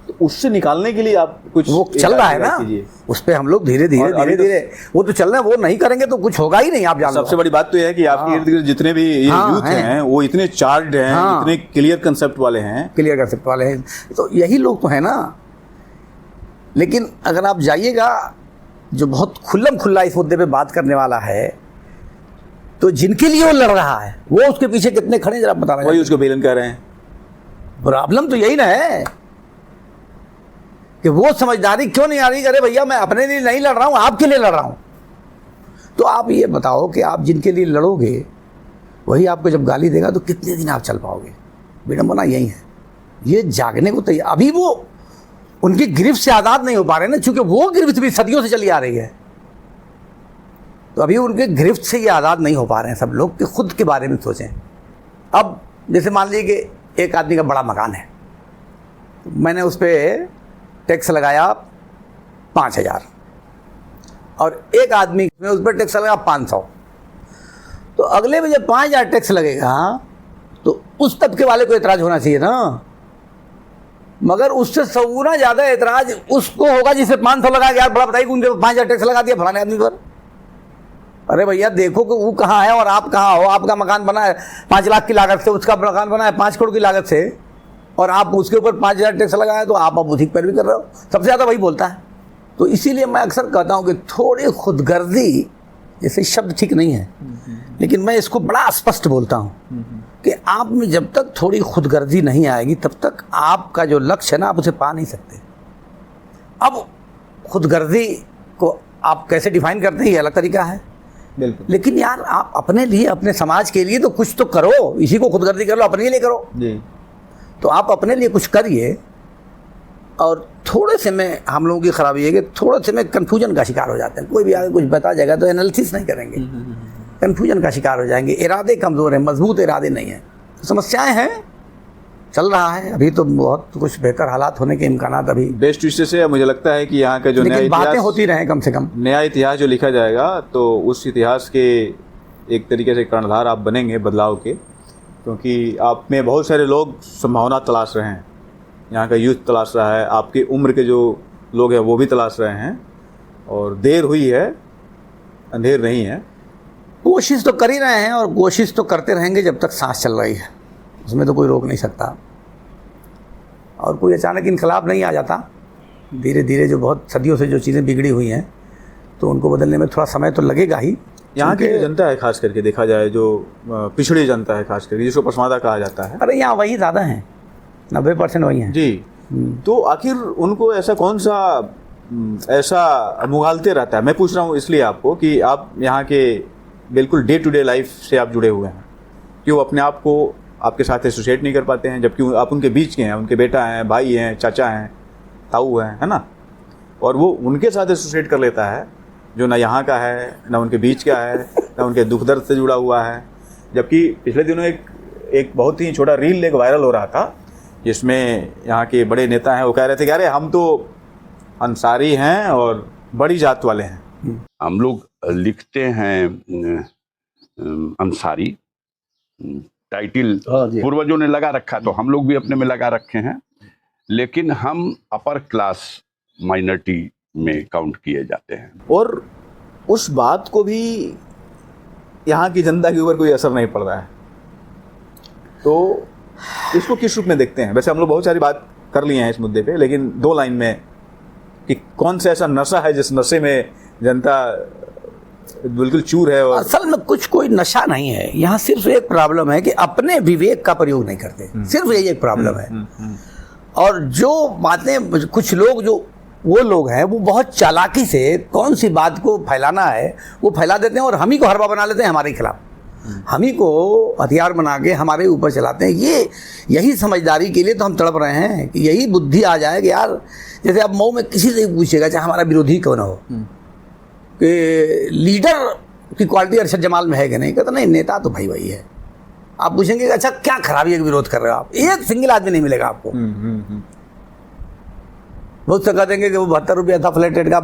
तो उससे निकालने के लिए आप कुछ, वो चल रहा है ना, उस पर हम लोग धीरे धीरे वो तो चल रहे हैं, वो नहीं करेंगे तो कुछ होगा ही नहीं। आप जानते, सबसे बड़ी बात तो यह है कि आपके इर्द गिर्द जितने भी ये यूथ हैं वो इतने चार्ज्ड हैं, इतने क्लियर कंसेप्ट वाले हैं, तो यही लोग तो है ना। लेकिन अगर आप जाइएगा, जो बहुत खुल्लम खुल्ला इस मुद्दे पे बात करने वाला है, तो जिनके लिए वो लड़ रहा है वो उसके पीछे कितने खड़े जरा बता रहे हैं। वही उसको विलेन कह रहे हैं। प्रॉब्लम तो यही ना है कि वो समझदारी क्यों नहीं आ रही। अरे भैया मैं अपने लिए नहीं लड़ रहा हूं, आपके लिए लड़ रहा हूं। तो आप ये बताओ कि आप जिनके लिए लड़ोगे वही आपको जब गाली देगा तो कितने दिन आप चल पाओगे। विडंबना यही है। ये जागने को तैयार, अभी वो उनकी गिरफ्त से आज़ाद नहीं हो पा रहे ना, चूंकि वो गिरफ्त भी सदियों से चली आ रही है। तो अभी उनके गिरफ्त से ये आज़ाद नहीं हो पा रहे हैं सब लोग कि खुद के बारे में सोचें। अब जैसे मान लीजिए कि एक आदमी का बड़ा मकान है, मैंने उस पर टैक्स लगाया 5,000 और एक आदमी में उस पर टैक्स लगा 500, तो अगले में जब 5,000 टैक्स लगेगा तो उस तबके वाले को एतराज़ होना चाहिए ना, मगर उससे 100 गुना ज़्यादा एतराज़ उसको होगा जिसे 500 लगा यार बड़ा बताइए उनके 5,000 टैक्स लगा दिया फलाने आदमी पर। अरे भैया देखो कि वो कहाँ है और आप कहाँ हो। आपका मकान बना है 5 लाख की लागत से, उसका मकान बना है 5 करोड़ की लागत से, और आप उसके ऊपर 5,000 टैक्स लगाए तो आप अब उसी पर भी कर रहे हो। सबसे ज़्यादा वही बोलता है। तो इसीलिए मैं अक्सर कहता हूँ कि थोड़ी खुदगर्दी, जैसे शब्द ठीक नहीं है लेकिन मैं इसको बड़ा स्पष्ट बोलता हूँ कि आप में जब तक थोड़ी खुदगर्दी नहीं आएगी तब तक आपका जो लक्ष्य है ना आप उसे पा नहीं सकते। अब खुदगर्दी को आप कैसे डिफाइन करते हैं ये अलग तरीका है, बिल्कुल। लेकिन यार आप अपने लिए, अपने समाज के लिए तो कुछ तो करो। इसी को खुदगर्दी कर लो, अपने लिए करो जी। तो आप अपने लिए कुछ करिए। और थोड़े से में हम लोगों की खराबी है कि थोड़े से में कन्फ्यूजन का शिकार हो जाते हैं। कोई भी आगे कुछ बता जाएगा तो एनालिसिस नहीं करेंगे, कन्फ्यूजन का शिकार हो जाएंगे। इरादे कमज़ोर हैं, मजबूत इरादे नहीं हैं। तो समस्याएं हैं, चल रहा है। अभी तो बहुत कुछ बेहतर हालात होने के इम्कानात अभी बेस्ट विशेष से मुझे लगता है कि यहाँ का जो नया बातें इतिहास, होती रहें कम से कम। नया इतिहास जो लिखा जाएगा तो उस इतिहास के एक तरीके से कर्णधार आप बनेंगे बदलाव के, क्योंकि आप में बहुत सारे लोग संभावना तलाश रहे हैं। यहाँ का यूथ तलाश रहा है, आपकी उम्र के जो लोग हैं वो भी तलाश रहे हैं, और देर हुई है, अंधेर नहीं है। कोशिश तो कर ही रहे हैं और कोशिश तो करते रहेंगे जब तक सांस चल रही है, उसमें तो कोई रोक नहीं सकता। और कोई अचानक इनकलाब नहीं आ जाता। धीरे धीरे जो बहुत सदियों से जो चीज़ें बिगड़ी हुई हैं तो उनको बदलने में थोड़ा समय तो लगेगा ही। यहाँ की जो जनता है खास करके देखा जाए, जो पिछड़ी जनता है खास करके, जिसको पसमादा कहा जाता है, अरे यहाँ वही ज़्यादा हैं, 90% वही हैं जी। तो आखिर उनको ऐसा कौन सा ऐसा मुगालते रहता है? मैं पूछ रहा हूँ इसलिए आपको कि आप यहाँ के बिल्कुल डे टू डे लाइफ से आप जुड़े हुए हैं, कि वो अपने आप को आपके साथ एसोसिएट नहीं कर पाते हैं, जबकि आप उनके बीच के हैं, उनके बेटा हैं, भाई हैं, चाचा हैं, ताऊ हैं, है ना, और वो उनके साथ एसोसिएट कर लेता है जो ना यहाँ का है, ना उनके बीच का है, ना उनके दुख दर्द से जुड़ा हुआ है। जबकि पिछले दिनों एक बहुत ही छोटा रील एक वायरल हो रहा था जिसमें यहाँ के बड़े नेता हैं वो कह रहे थे कि अरे हम तो अंसारी हैं और बड़ी जात वाले हैं। हम लोग लिखते हैं अंसारी, टाइटल पूर्वजों ने लगा रखा तो हम लोग भी अपने में लगा रखे हैं, लेकिन हम अपर क्लास माइनॉरिटी में काउंट किए जाते हैं। और उस बात को भी यहाँ की जनता के ऊपर कोई असर नहीं पड़ रहा है। तो इसको किस रूप में देखते हैं? वैसे हम लोग बहुत सारी बात कर लिए हैं इस मुद्दे पे, लेकिन 2 लाइन में कि कौन सा ऐसा नशा है जिस नशे में जनता बिल्कुल चूर है? और असल में कुछ कोई नशा नहीं है यहाँ, सिर्फ एक प्रॉब्लम है कि अपने विवेक का प्रयोग नहीं करते, सिर्फ यही एक प्रॉब्लम है। और जो बातें कुछ लोग, जो वो लोग हैं, वो बहुत चालाकी से कौन सी बात को फैलाना है वो फैला देते हैं और हम ही को हरबा बना लेते हैं हमारे खिलाफ, हम ही को हथियार बना के हमारे ऊपर चलाते हैं। यही समझदारी के लिए तो हम तड़प रहे हैं कि यही बुद्धि आ जाए कि यार, जैसे अब मऊ में किसी से भी पूछेगा चाहे हमारा विरोधी क्यों ना हो कि लीडर की क्वालिटी अरशद जमाल में है कि नहीं, कहता नहीं नेता तो भाई वही है। आप पूछेंगे अच्छा क्या खराबी है कि विरोध कर रहे हो आप, एक सिंगल आदमी नहीं मिलेगा आपको। बहुत से कह देंगे कि वो 72 रुपया था फ्लैट रेट का,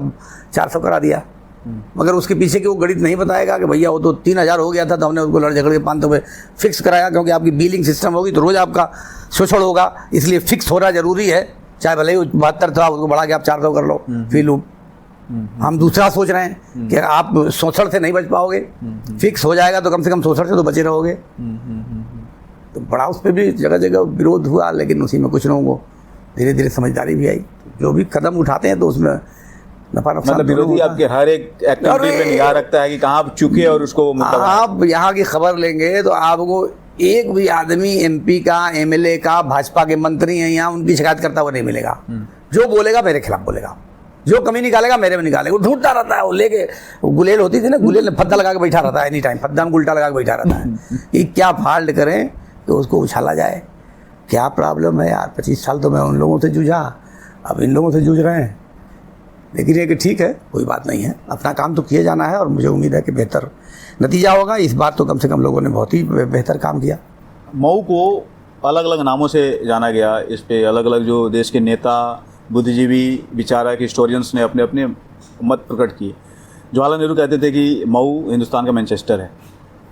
400 करा दिया, मगर उसके पीछे की वो गणित नहीं बताएगा कि भैया वो तो 3000 हो गया था तो हमने उसको लड़ झगड़ के 500 रुपये फिक्स कराया, क्योंकि आपकी बिलिंग सिस्टम होगी तो रोज़ आपका शोषण होगा, इसलिए फिक्स होना जरूरी है। चाहे भले ही 72 था उसको बढ़ा के आप 400 कर लो, फिर लूप। हम दूसरा सोच रहे हैं कि आप शोषण से नहीं बच पाओगे, फिक्स हो जाएगा तो कम से कम शोषण से तो बचे रहोगे। तो बड़ा उस पर भी जगह जगह विरोध हुआ, लेकिन उसी में कुछ लोगों को धीरे धीरे समझदारी भी आई। जो भी कदम उठाते हैं तो उसमें नफा नुकसान, मतलब विरोधी आपके हर एक एक्टिविटी पे निगाह रखता है कि कहाँ आप चुके और उसको आप यहाँ की खबर लेंगे तो आपको एक भी आदमी एमपी का, एमएलए का, भाजपा के मंत्री हैं यहाँ, उनकी शिकायत करता हुआ नहीं मिलेगा। जो बोलेगा मेरे खिलाफ बोलेगा, जो कमी निकालेगा मेरे में निकालेगा। वो ढूंढता रहता है, वो लेके गुलेल होती थी ना, गुलेल फद्दा लगा के बैठा रहता है, एनी टाइम फद्दा में उल्टा लगा के बैठा रहता है कि क्या फाल्ट करें तो उसको उछाला जाए। क्या प्रॉब्लम है यार, 25 साल तो मैं उन लोगों से जूझा, अब इन लोगों से जूझ रहे हैं। लेकिन ये कि ठीक है, कोई बात नहीं है, अपना काम तो किए जाना है और मुझे उम्मीद है कि बेहतर नतीजा होगा। इस बार तो कम से कम लोगों ने बहुत ही बेहतर काम किया। मऊ को अलग अलग नामों से जाना गया, इस पे अलग अलग जो देश के नेता, बुद्धिजीवी, विचारक, हिस्टोरियंस ने अपने अपने मत प्रकट किए। जवाहरलाल नेहरू कहते थे कि मऊ हिंदुस्तान का मैनचेस्टर है।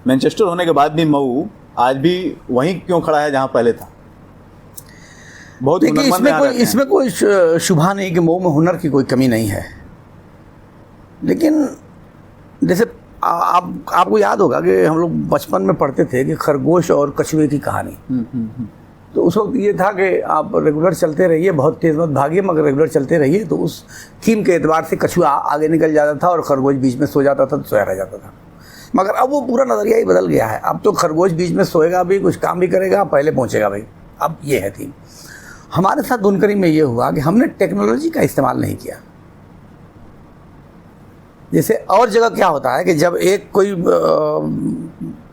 मैनचेस्टर होने के बाद भी मऊ आज भी वहीं क्यों खड़ा है जहाँ पहले था? बहुत देखिए, इसमें कोई शुभा नहीं कि मऊ में हुनर की कोई कमी नहीं है। लेकिन जैसे आपको याद होगा कि हम लोग बचपन में पढ़ते थे कि खरगोश और कछुए की कहानी। तो उस वक्त ये था कि आप रेगुलर चलते रहिए, बहुत तेज मत भागिए, मगर रेगुलर चलते रहिए। तो उस थीम के एतबार से कछुआ आगे निकल जाता था और खरगोश बीच में सो जाता था, तो सोया रह जाता था। मगर अब वो पूरा नज़रिया ही बदल गया है। अब तो खरगोश बीच में सोएगा भी, कुछ काम भी करेगा, पहले पहुँचेगा भाई। अब ये है थीम। हमारे साथ बुनकरी में ये हुआ कि हमने टेक्नोलॉजी का इस्तेमाल नहीं किया। जैसे और जगह क्या होता है कि जब एक कोई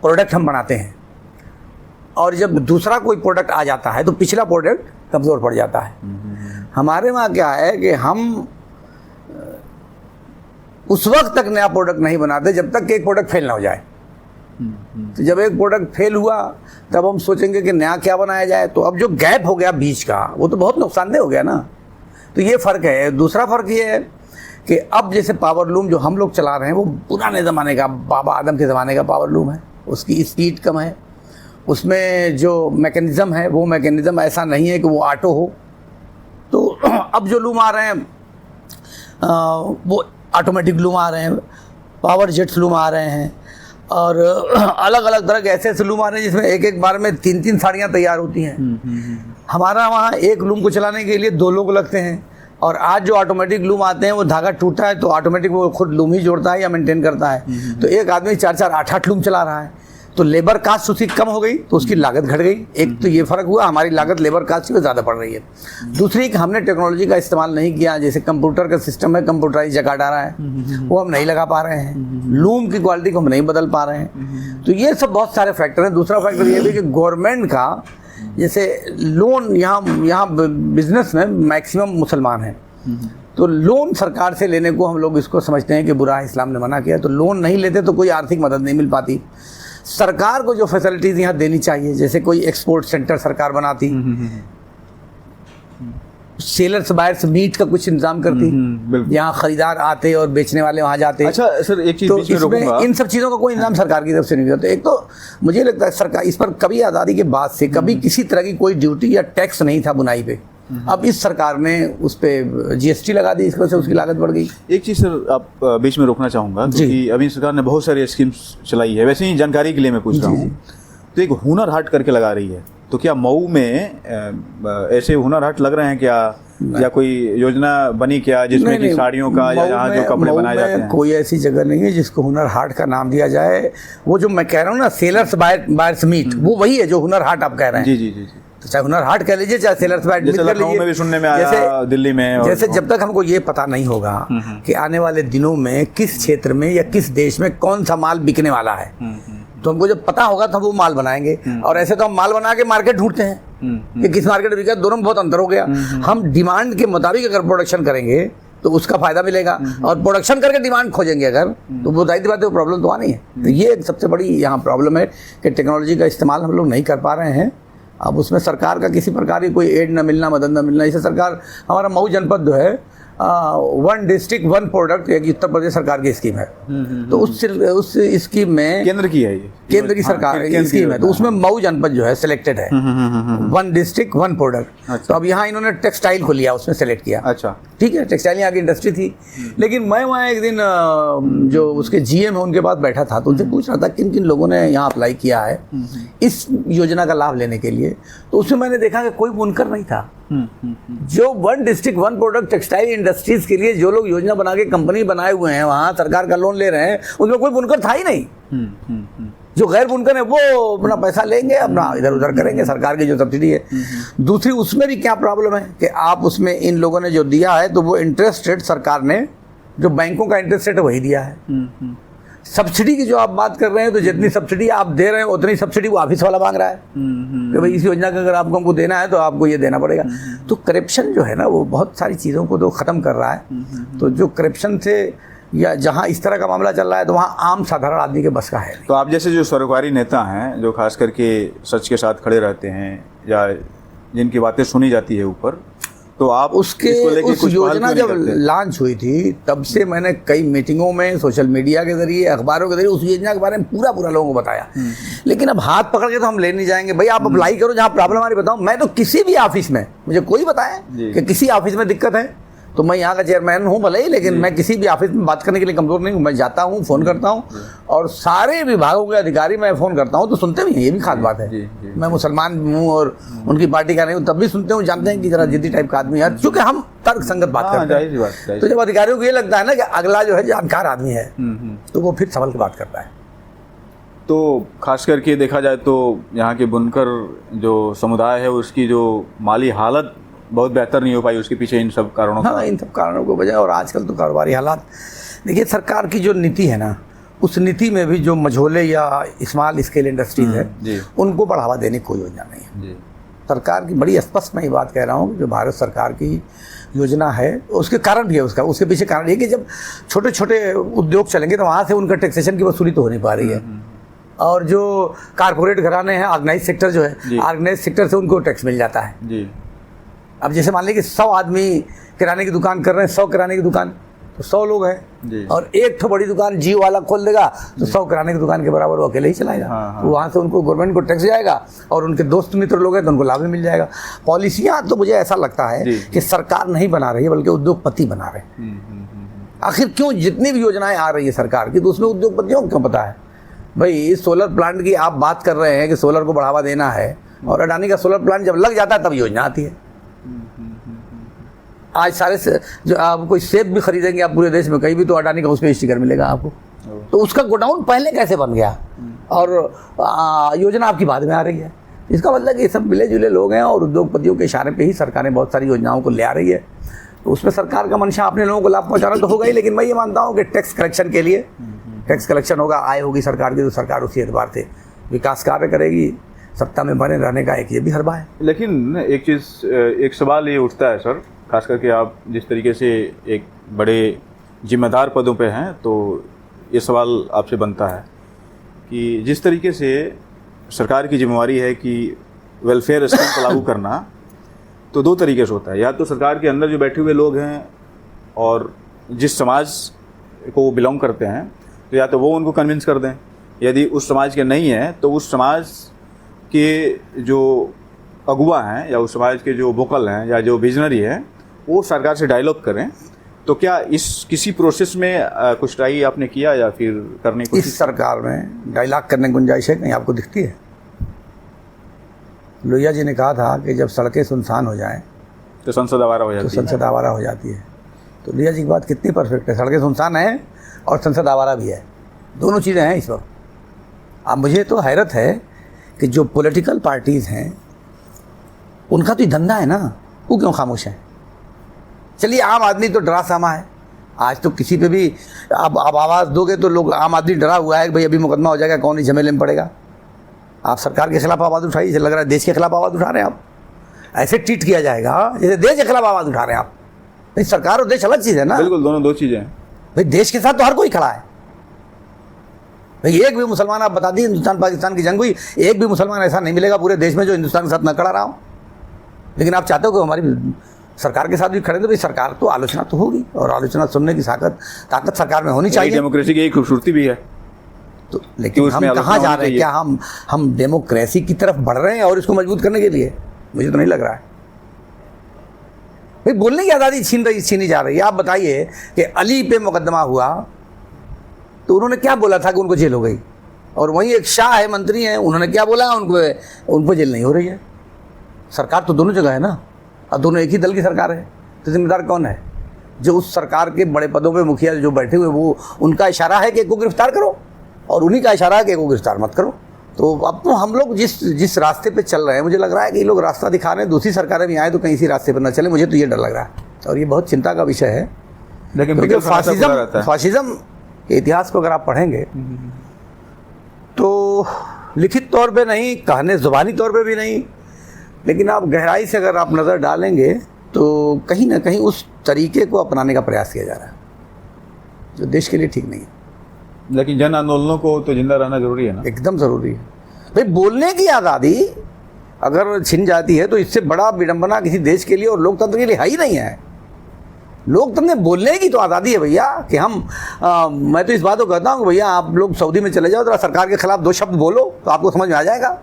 प्रोडक्ट हम बनाते हैं और जब दूसरा कोई प्रोडक्ट आ जाता है तो पिछला प्रोडक्ट कमज़ोर पड़ जाता है। हमारे वहाँ क्या है कि हम उस वक्त तक नया प्रोडक्ट नहीं बनाते जब तक कि एक प्रोडक्ट फेल ना हो जाए। तो जब एक प्रोडक्ट फेल हुआ तब हम सोचेंगे कि नया क्या बनाया जाए। तो अब जो गैप हो गया बीच का, वो तो बहुत नुकसानदेह हो गया ना। तो ये फ़र्क है। दूसरा फ़र्क ये है कि अब जैसे पावर लूम जो हम लोग चला रहे हैं वो पुराने ज़माने का, बाबा आदम के ज़माने का पावर लूम है। उसकी स्पीड कम है, उसमें जो मैकेनिज़्म है वो मैकेनिज़्म ऐसा नहीं है कि वो ऑटो हो। तो अब जो लूम आ रहे हैं वो ऑटोमेटिक लूम आ रहे हैं, पावर जेट्स लूम आ रहे हैं, और अलग अलग तरह के ऐसे ऐसे लूम आ रहे हैं जिसमें एक एक बार में 3-3 साड़ियाँ तैयार होती हैं। हमारा वहाँ एक लूम को चलाने के लिए 2 लोग लगते हैं। और आज जो ऑटोमेटिक लूम आते हैं वो धागा टूटा है तो ऑटोमेटिक वो खुद लूम ही जोड़ता है या मेंटेन करता है। तो एक आदमी 4-4, 8-8 लूम चला रहा है, तो लेबर कास्ट उसकी कम हो गई तो उसकी लागत घट गई। एक तो ये फ़र्क हुआ, हमारी लागत लेबर कास्ट से ज़्यादा पड़ रही है। दूसरी कि हमने टेक्नोलॉजी का इस्तेमाल नहीं किया। जैसे कंप्यूटर का सिस्टम है, कंप्यूटराइज जगह डाला है, वो हम नहीं लगा पा रहे हैं। लूम की क्वालिटी को हम नहीं बदल पा रहे हैं। तो ये सब बहुत सारे फैक्टर हैं। दूसरा फैक्टर ये भी कि गवर्नमेंट का जैसे लोन, यहाँ बिजनेस में मैक्सिमम मुसलमान हैं, तो लोन सरकार से लेने को हम लोग इसको समझते हैं कि बुरा है, इस्लाम ने मना किया। तो लोन नहीं लेते तो कोई आर्थिक मदद नहीं मिल पाती। सरकार को जो फैसिलिटीज़ यहाँ देनी चाहिए, जैसे कोई एक्सपोर्ट सेंटर सरकार बनाती, सेलर्स बायर्स मीट का कुछ इंतजाम करती, यहाँ खरीदार आते और बेचने वाले वहाँ जाते। अच्छा सर, एक चीज़ तो बीच में रोकूंगा। इन सब चीज़ों का कोई इंतजाम सरकार की तरफ से नहीं होता। एक तो मुझे लगता है सरकार इस पर कभी आज़ादी के बाद से कभी किसी तरह की कोई ड्यूटी या टैक्स नहीं था बुनाई पे। अब इस सरकार ने उस पर जीएसटी लगा दी, इस वजह से उसकी लागत बढ़ गई। एक चीज़ सर आप बीच में रोकना चाहूँगा, क्योंकि अभी सरकार ने बहुत सारी स्कीम्स चलाई है, वैसे ही जानकारी के लिए मैं पूछ रहा हूँ। तो एक हुनर हाट करके लगा रही है, तो क्या मऊ में ऐसे हुनर हाट लग रहे हैं क्या, या कोई योजना बनी क्या जिसमें कि साड़ियों का या यहाँ जो कपड़े बनाए जाते हैं? कोई ऐसी जगह नहीं है जिसको हुनर हाट का नाम दिया जाए। वो जो मैं कह रहा हूँ ना, सेलर्स बायर्स मीट, वो वही है जो हुनर हाट आप कह रहे हैं। जी जी जी जी। तो चाहे हुनर हाट कह लीजिए, चाहे सेलर्स बायर्स मीट कर लीजिए। में भी सुनने में आया, दिल्ली में। जैसे जब तक हमको ये पता नहीं होगा कि आने वाले दिनों में किस क्षेत्र में या किस देश में कौन सा माल बिकने वाला है, तो हमको जब पता होगा तो हम वो माल बनाएंगे। और ऐसे तो हम माल बना के मार्केट ढूंढते हैं कि किस मार्केट में बिका, दोनों में बहुत अंतर हो गया। हम डिमांड के मुताबिक अगर प्रोडक्शन करेंगे तो उसका फायदा मिलेगा, और प्रोडक्शन करके डिमांड खोजेंगे अगर, तो वो जाहिर सी बात है, वो प्रॉब्लम तो आनी है। तो ये एक सबसे बड़ी यहाँ प्रॉब्लम है कि टेक्नोलॉजी का इस्तेमाल हम लोग नहीं कर पा रहे हैं। अब उसमें सरकार का किसी प्रकार की कोई एड न मिलना, मदद न मिलना। इसे सरकार, हमारा मऊ जनपद जो है 1 डिस्ट्रिक्ट 1 प्रोडक्ट एक उत्तर प्रदेश सरकार की स्कीम है। तो उस स्कीम में केंद्र की है, ये केंद्र की सरकार स्कीम है, तो उसमें मऊ जनपद जो है सिलेक्टेड है। 1 डिस्ट्रिक्ट 1 प्रोडक्ट। तो अब यहाँ इन्होंने टेक्सटाइल को लिया, उसमें सेलेक्ट किया। अच्छा, ठीक है, टेक्सटाइल यहाँ की इंडस्ट्री थी। लेकिन मैं वहाँ एक दिन जो उसके जीएम है उनके पास बैठा था, तो उनसे पूछ रहा था किन किन लोगों ने यहाँ अप्लाई किया है इस योजना का लाभ लेने के लिए। तो उसमें मैंने देखा कि कोई बुनकर नहीं था। जो 1 डिस्ट्रिक्ट 1 प्रोडक्ट टेक्सटाइल इंडस्ट्रीज के लिए जो लोग योजना बना के कंपनी बनाए हुए हैं, वहाँ सरकार का लोन ले रहे हैं, उसमें कोई बुनकर था ही नहीं। जो गैर बुनकर है वो अपना पैसा लेंगे, अपना इधर उधर करेंगे, सरकार की जो सब्सिडी है। दूसरी उसमें भी क्या प्रॉब्लम है कि आप उसमें इन लोगों ने जो दिया है तो वो इंटरेस्ट रेट सरकार ने जो बैंकों का इंटरेस्ट रेट वही दिया है। सब्सिडी की जो आप बात कर रहे हैं तो जितनी सब्सिडी आप दे रहे हैं उतनी सब्सिडी वो ऑफिस वाला मांग रहा है कि भाई इस योजना का अगर आपको हमको देना है तो आपको ये देना पड़ेगा। तो करप्शन जो है ना वो बहुत सारी चीज़ों को तो ख़त्म कर रहा है। तो जो करप्शन से या जहाँ इस तरह का मामला चल रहा है तो वहाँ आम साधारण आदमी के बस का है नहीं। तो आप जैसे जो सरकारी नेता हैं जो खास करके सच के साथ खड़े रहते हैं या जिनकी बातें सुनी जाती है ऊपर, तो आप उसके उस योजना जब लॉन्च हुई थी तब से मैंने कई मीटिंगों में सोशल मीडिया के जरिए अखबारों के जरिए उस योजना के बारे में पूरा लोगों को बताया। लेकिन अब हाथ पकड़ के तो हम ले नहीं जाएंगे भाई, आप अप्लाई करो जहाँ प्रॉब्लम आ रही बताओ। मैं तो किसी भी ऑफिस में मुझे कोई बताए कि किसी ऑफिस में दिक्कत है तो मैं यहाँ का चेयरमैन हूँ भले ही, लेकिन मैं किसी भी ऑफिस में बात करने के लिए कमज़ोर नहीं हूँ। मैं जाता हूँ, फ़ोन करता हूँ और सारे विभागों के अधिकारी मैं फ़ोन करता हूँ तो सुनते भी हैं। ये भी खास बात है। मैं मुसलमान हूँ और उनकी पार्टी का नहीं हूँ तब भी सुनते हूँ, जानते हैं कि जरा जिद्दी टाइप का आदमी है, चूँकि हम तर्क संगत बात करते हैं। तो जब अधिकारियों को ये लगता है ना कि अगला जो है जानकार आदमी है तो वो फिर संभल के बात करता है। तो खास करके देखा जाए तो यहाँ के बुनकर जो समुदाय है उसकी जो माली हालत बहुत बेहतर नहीं हो पाई, उसके पीछे इन सब कारणों हाँ, इन सब कारणों को वजह। और आजकल तो कारोबारी हालात देखिए, सरकार की जो नीति है ना उस नीति में भी जो मझोले या स्मॉल स्केल इंडस्ट्रीज है उनको बढ़ावा देने की कोई योजना नहीं है। सरकार की बड़ी स्पष्ट मैं ये बात कह रहा हूँ कि जो भारत सरकार की योजना है उसके कारण भी है, उसके पीछे कारण ये कि जब छोटे छोटे उद्योग चलेंगे तो वहाँ से उनका टैक्सेशन की वसूली तो हो नहीं पा रही है। और जो कारपोरेट घराने हैं, ऑर्गेनाइज सेक्टर जो है, ऑर्गेनाइज सेक्टर से उनको टैक्स मिल जाता है। अब जैसे मान लीजिए कि 100 आदमी किराने की दुकान कर रहे हैं, 100 किराने की दुकान तो 100 लोग हैं और एक तो बड़ी दुकान जियो वाला खोल देगा तो 100 किराने की दुकान के बराबर वो अकेले ही चलाएगा। तो वहाँ से उनको गवर्नमेंट को टैक्स जाएगा और उनके दोस्त मित्र लोग हैं तो उनको लाभ भी मिल जाएगा। पॉलिसियाँ तो मुझे ऐसा लगता है कि सरकार नहीं बना रही है बल्कि उद्योगपति बना रहे हैं। आखिर क्यों जितनी भी योजनाएं आ रही है सरकार की तो उसमें उद्योगपतियों को क्यों पता है? भाई सोलर प्लांट की आप बात कर रहे हैं कि सोलर को बढ़ावा देना है और अडानी का सोलर प्लांट जब लग जाता है तब योजना आती है। आज सारे जो आप कोई सेब भी खरीदेंगे आप पूरे देश में कहीं भी तो अडानी का उस पर स्टिकर मिलेगा आपको। तो उसका गोडाउन पहले कैसे बन गया और योजना आपकी बाद में आ रही है। इसका मतलब कि ये सब मिले जुले लोग हैं और उद्योगपतियों के इशारे पे ही सरकारें बहुत सारी योजनाओं को ले आ रही है। तो उसमें सरकार का मंशा अपने लोगों को लाभ पहुँचाना तो होगा ही, लेकिन मैं ये मानता हूँ कि टैक्स कलेक्शन के लिए टैक्स कलेक्शन होगा, आय होगी सरकार की तो सरकार उसी एतबार से विकास कार्य करेगी। सत्ता में बने रहने का एक ये भी हरबा है। लेकिन एक सवाल ये उठता है सर, खास करके आप जिस तरीके से एक बड़े जिम्मेदार पदों पे हैं तो ये सवाल आपसे बनता है कि जिस तरीके से सरकार की जिम्मेवारी है कि वेलफेयर स्कीम को लागू करना, तो दो तरीके से होता है। या तो सरकार के अंदर जो बैठे हुए लोग हैं और जिस समाज को वो बिलोंग करते हैं तो या तो वो उनको कन्विंस कर दें, यदि उस समाज के नहीं हैं तो उस समाज के जो अगुआ हैं या उस समाज के जो वोकल हैं या जो विजनरी हैं वो सरकार से डायलॉग करें। तो क्या इस किसी प्रोसेस में कुछ ट्राई आपने किया या फिर करने की इस सरकार में डायलॉग करने की गुंजाइश है कहीं आपको दिखती है? लोहिया जी ने कहा था कि जब सड़कें सुनसान हो जाएं तो संसद आवारा हो जाती है। तो संसद आवारा हो जाती है। तो लोहिया जी की बात कितनी परफेक्ट है। सड़कें सुनसान हैं और संसद आवारा भी है, दोनों चीज़ें हैं इस वक्त। अब मुझे तो हैरत है कि जो पॉलिटिकल पार्टीज़ हैं उनका तो धंधा है ना, वो क्यों खामोश है? चलिए आम आदमी तो डरा सहमा है। आज तो किसी पे भी आप आवाज़ दोगे तो लोग, आम आदमी डरा हुआ है कि भाई अभी मुकदमा हो जाएगा, कौन इस झमेले में पड़ेगा। आप सरकार के खिलाफ आवाज़ उठाइए, जैसे लग रहा है देश के खिलाफ आवाज़ उठा रहे हैं आप। ऐसे ट्रीट किया जाएगा जैसे देश के खिलाफ आवाज़ उठा रहे हैं आप। भाई सरकार और देश अलग चीज़ है ना। बिल्कुल, दोनों दो चीज़ें हैं। भाई देश के साथ तो हर कोई खड़ा है। भाई एक भी मुसलमान, आप बता दिए हिंदुस्तान पाकिस्तान की जंग हुई, एक भी मुसलमान ऐसा नहीं मिलेगा पूरे देश में जो हिंदुस्तान के साथ न खड़ा रहा हो। लेकिन आप चाहते हो कि हमारी सरकार के साथ भी खड़े, तो भाई सरकार तो आलोचना तो होगी और आलोचना सुनने की ताकत सरकार में होनी चाहिए। डेमोक्रेसी की एक खूबसूरती भी है। तो लेकिन हम कहाँ जा रहे हैं? क्या हम डेमोक्रेसी की तरफ बढ़ रहे हैं और इसको मजबूत करने के लिए? मुझे तो नहीं लग रहा है। भाई बोलने की आज़ादी छीनी जा रही है। आप बताइए कि अली पे मुकदमा हुआ तो उन्होंने क्या बोला था कि उनको जेल हो गई, और वहीं एक शाह है, मंत्री हैं, उन्होंने क्या बोला, उनको जेल नहीं हो रही है। सरकार तो दोनों जगह है ना, और दोनों एक ही दल की सरकार है। तो जिम्मेदार कौन है? जो उस सरकार के बड़े पदों पे मुखिया जो बैठे हुए, वो उनका इशारा है कि एक को गिरफ्तार करो, और उन्हीं का इशारा है कि वो गिरफ्तार मत करो। तो अब तो हम लोग जिस रास्ते पे चल रहे हैं, मुझे लग रहा है कि ये लोग रास्ता दिखा रहे हैं, दूसरी सरकारें भी आए तो कहीं इसी रास्ते पर न चले। मुझे तो ये डर लग रहा है और ये बहुत चिंता का विषय है। लेकिन क्योंकि फासिज्म के इतिहास को अगर आप पढ़ेंगे तो लिखित तौर पे नहीं, कहने ज़ुबानी तौर पे भी नहीं, लेकिन आप गहराई से अगर आप नज़र डालेंगे तो कहीं ना कहीं उस तरीके को अपनाने का प्रयास किया जा रहा है जो देश के लिए ठीक नहीं है। लेकिन जन आंदोलनों को तो जिंदा रहना जरूरी है ना। एकदम ज़रूरी है भाई। बोलने की आज़ादी अगर छिन जाती है तो इससे बड़ा विडंबना किसी देश के लिए और लोकतंत्र के लिए है ही नहीं है। लोकतंत्र में बोलने की तो आज़ादी है भैया कि हम मैं तो इस बात को कहता हूँ कि भैया आप लोग सऊदी में चले जाओ, तो सरकार के खिलाफ 2 शब्द बोलो तो आपको समझ में आ जाएगा।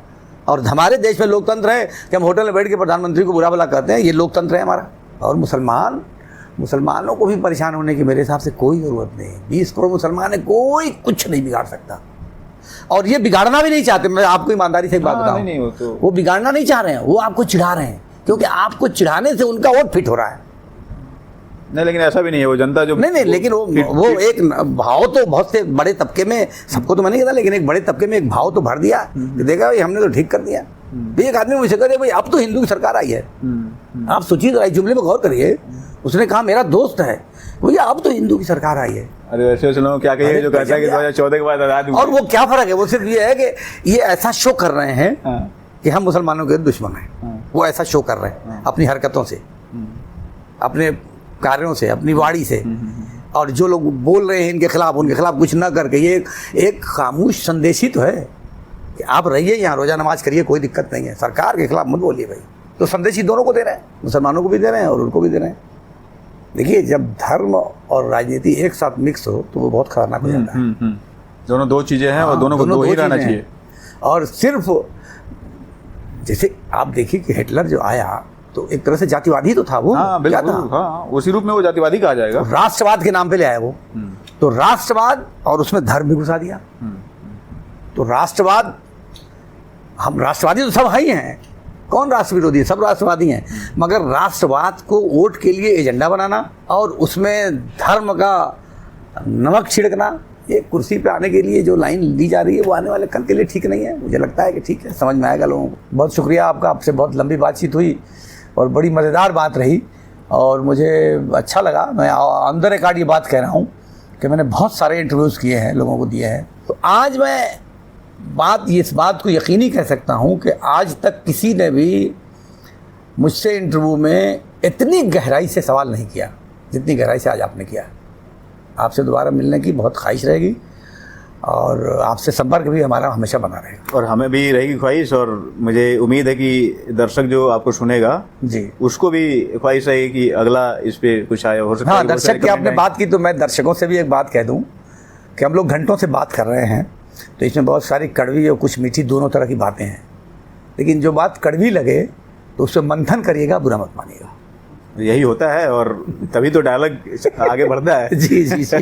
और हमारे देश में लोकतंत्र है कि हम होटल में बैठ के प्रधानमंत्री को बुरा भला कहते हैं, ये लोकतंत्र है हमारा। और मुसलमानों को भी परेशान होने की मेरे हिसाब से कोई ज़रूरत नहीं है। 20 करोड़ मुसलमान है, कोई कुछ नहीं बिगाड़ सकता और ये बिगाड़ना भी नहीं चाहते। मैं आपको ईमानदारी से एक बात बताऊं, वो बिगाड़ना नहीं चाह रहे हैं, वो आपको चिढ़ा रहे हैं, क्योंकि आपको चिढ़ाने से उनका वोट फिट हो रहा है। नहीं, लेकिन ऐसा भी नहीं है, वो जनता जो नहीं, लेकिन वो एक भाव तो बहुत से बड़े तबके में, सबको तो मैं नहीं कहता, लेकिन एक बड़े तबके में एक भाव तो भर दिया कि देखा भाई हमने तो ठीक कर दिया। एक आदमी मुझे कह रहे भाई अब तो हिंदू की सरकार आई है। आप सोचिए तो जुमले में गौर करिए, उसने कहा मेरा दोस्त है भैया अब तो हिंदू की सरकार आई है। अरे वैसे लोग क्या कहिए जो कहता है कि 2014 के बाद आज़ाद हुए। और वो क्या फर्क है, वो सिर्फ ये है कि ये ऐसा शो कर रहे हैं कि हम मुसलमानों के दुश्मन हैं। वो ऐसा शो कर रहे हैं अपनी हरकतों से, अपने कार्यों से, अपनी वाणी से। और जो लोग बोल रहे हैं इनके खिलाफ, उनके खिलाफ कुछ ना करके, ये एक खामोश संदेश ही तो है कि आप रहिए यहाँ, रोज़ा नमाज करिए, कोई दिक्कत नहीं है, सरकार के खिलाफ मत बोलिए भाई। तो संदेश ही दोनों को दे रहे हैं, मुसलमानों को भी दे रहे हैं और उनको भी दे रहे हैं। देखिए जब धर्म और राजनीति एक साथ मिक्स हो तो वो बहुत खतरनाक हो जाता है। दोनों 2 चीज़ें हैं और दोनों को 2 ही रहना चाहिए। और सिर्फ जैसे आप देखिए कि हिटलर जो आया तो एक तरह से जातिवादी तो था वो। हाँ, क्या था? हाँ, उसी रूप में वो जातिवादी कहा जाएगा। राष्ट्रवाद के नाम पे ले आया वो। तो राष्ट्रवाद और उसमें धर्म भी घुसा दिया। तो राष्ट्रवाद, हम राष्ट्रवादी तो सब ही हैं, कौन राष्ट्र विरोधी है, सब राष्ट्रवादी हैं, मगर राष्ट्रवाद को वोट के लिए एजेंडा बनाना और उसमें धर्म का नमक छिड़कना, ये कुर्सी पे आने के लिए जो लाइन दी जा रही है वो आने वाले कल के लिए ठीक नहीं है। मुझे लगता है कि ठीक है, समझ में आएगा लोगों को। बहुत शुक्रिया आपका, आपसे बहुत लंबी बातचीत हुई और बड़ी मज़ेदार बात रही और मुझे अच्छा लगा। मैं अंदर एक आध ये बात कह रहा हूँ कि मैंने बहुत सारे इंटरव्यूज़ किए हैं, लोगों को दिए हैं, तो आज मैं इस बात को यकीनी कह सकता हूँ कि आज तक किसी ने भी मुझसे इंटरव्यू में इतनी गहराई से सवाल नहीं किया जितनी गहराई से आज आपने किया। आपसे दोबारा मिलने की बहुत ख्वाहिश रहेगी और आपसे संपर्क भी हमारा हमेशा बना रहेगा। और हमें भी रहेगी ख्वाहिश, और मुझे उम्मीद है कि दर्शक जो आपको सुनेगा जी, उसको भी ख्वाहिश रहेगी कि अगला इस पे कुछ आया हो सकता है। हाँ, दर्शक की आपने बात की तो मैं दर्शकों से भी एक बात कह दूं कि हम लोग घंटों से बात कर रहे हैं, तो इसमें बहुत सारी कड़वी और कुछ मीठी दोनों तरह की बातें हैं, लेकिन जो बात कड़वी लगे तो उससे मंथन करिएगा, बुरा मत मानिएगा। यही होता है और तभी तो डायलॉग आगे बढ़ता है। जी जी जी।